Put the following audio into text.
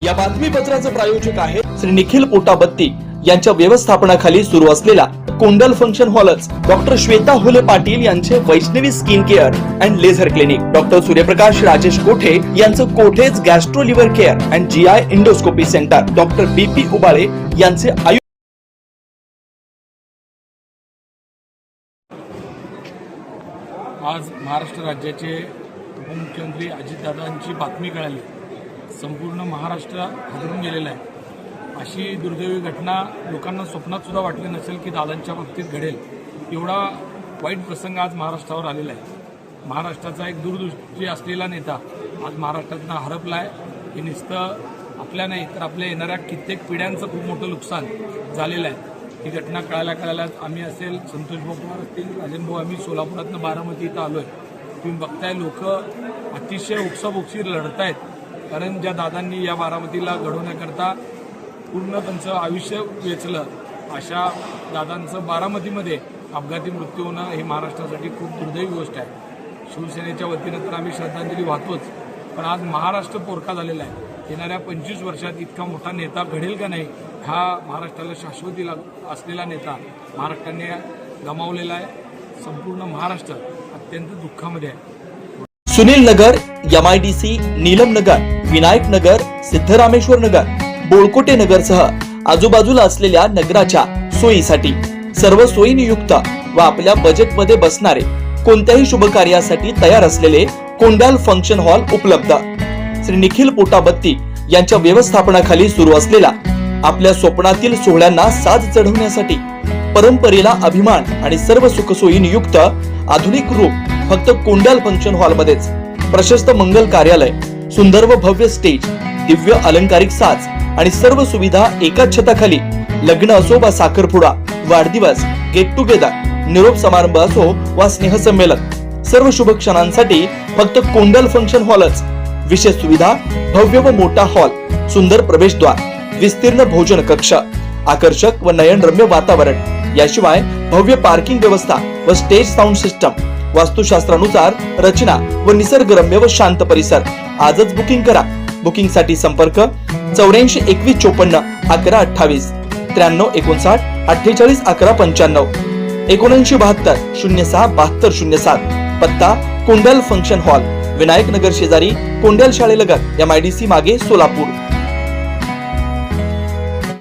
या बातमीपत्राचे प्रायोजक आहे श्री निखिल पोटाबत्ती यांच्या व्यवस्थापनाखाली सुरू असलेला कोंडल फंक्शन हॉलच डॉक्टर श्वेता हुले पाटील यांचे Vaishnavi skin care and laser clinic, doctor Suryaprakash Rajesh Kothe यांचं Kothe's gastro liver care and GI endoscopy centre, doctor BP Ubale यांचे आज महाराष्ट्र राज्याचे उपमुख्यमंत्री अजितदादांची बातमी कळाली। संपूर्ण महाराष्ट्र हादरून गेलेला आहे। अशी दुर्दैवी घटना लोकांना स्वप्नात सुद्धा वाटली नसेल की दादांच्या बाबतीत घडेल। एवढा वाईट प्रसंग आज महाराष्ट्रावर आलेला आहे। महाराष्ट्राचा एक दूरदृष्टी असलेला नेता आज महाराष्ट्रातून हरपला आहे। हे नुसतं आपल्या नाही तर आपल्या येणाऱ्या कित्येक पिढ्यांचं खूप मोठं नुकसान झालेलं आहे। ही घटना कळायला आम्ही असेल, संतोष भाऊ पवार असतील, राजन भाऊ, आम्ही सोलापुरातनं बारामती इथं आलोय। तुम्ही बघताय लोक अतिशय उपसाबुक्षी लढत आहेत, कारण ज्या दादांनी या बारामतीला घडवण्याकरता पूर्ण त्यांचं आयुष्य वेचलं, अशा दादांचं बारामतीमध्ये अपघाती मृत्यू होणं ही महाराष्ट्रासाठी खूप दुर्दैवी गोष्ट आहे। शिवसेनेच्या वतीनं तर आम्ही श्रद्धांजली वाहतोच, पण आज महाराष्ट्र पोरका झालेला आहे। येणाऱ्या 25 वर्षात इतका मोठा नेता घडेल का नाही, हा महाराष्ट्राला शाश्वती असलेला नेता महाराष्ट्राने गमावलेला आहे। संपूर्ण महाराष्ट्र अत्यंत दुःखामध्ये आहे। सुनील नगर, MIDC, नीलम नगर, विनायक नगर, सिद्धरामेश्वर नगर, बोळकोटे नगर सह आजूबाजूला असलेल्या नगराच्या सोयीसाठी सर्व सोयीनियुक्त व आपल्या बजेटमध्ये बसणारे कोणत्याही शुभ कार्यासाठी तयार असलेले कोंडाल फंक्शन हॉल उपलब्ध। श्री निखिल पोटाबत्ती यांच्या व्यवस्थापनाखाली सुरू असलेला आपल्या स्वप्नातील सोहळ्यांना साज चढवण्यासाठी परंपरेला अभिमान आणि सर्व सुखसोयीनियुक्त आधुनिक रूप फक्त कोंडाल फंक्शन हॉल मध्येच। प्रशस्त मंगल कार्यालय, सुंदर व भव्य स्टेज, दिव्य अलंकारिक साज आणि सर्व सुविधा एकाच छताखाली। लग्न असो वा साखरपुडा, वाढदिवस, गेट टुगेदर, निरोप समारंभ असो वा स्नेहसंमेलन, सर्व शुभ क्षणांसाठी फक्त कोंडाल फंक्शन हॉलच। विशेष सुविधा, भव्य व मोठा हॉल, सुंदर प्रवेशद्वार, विस्तीर्ण भोजन कक्ष, आकर्षक व नयनरम्य वातावरण, याशिवाय भव्य पार्किंग व्यवस्था व स्टेज साऊंड सिस्टम, वास्तुशास्त्रानुसार रचना व निसर्गरम्य व शांत परिसर। आजच बुकिंग करा। बुकिंग साठी संपर्क 84 21 54 11 28 93 59 48 11 95 79 72 06 72 07। पत्ता कोंडाल फंक्शन हॉल, विनायक नगर शेजारी कोंडाल शाळेलगत, MIDC मागे, सोलापूर।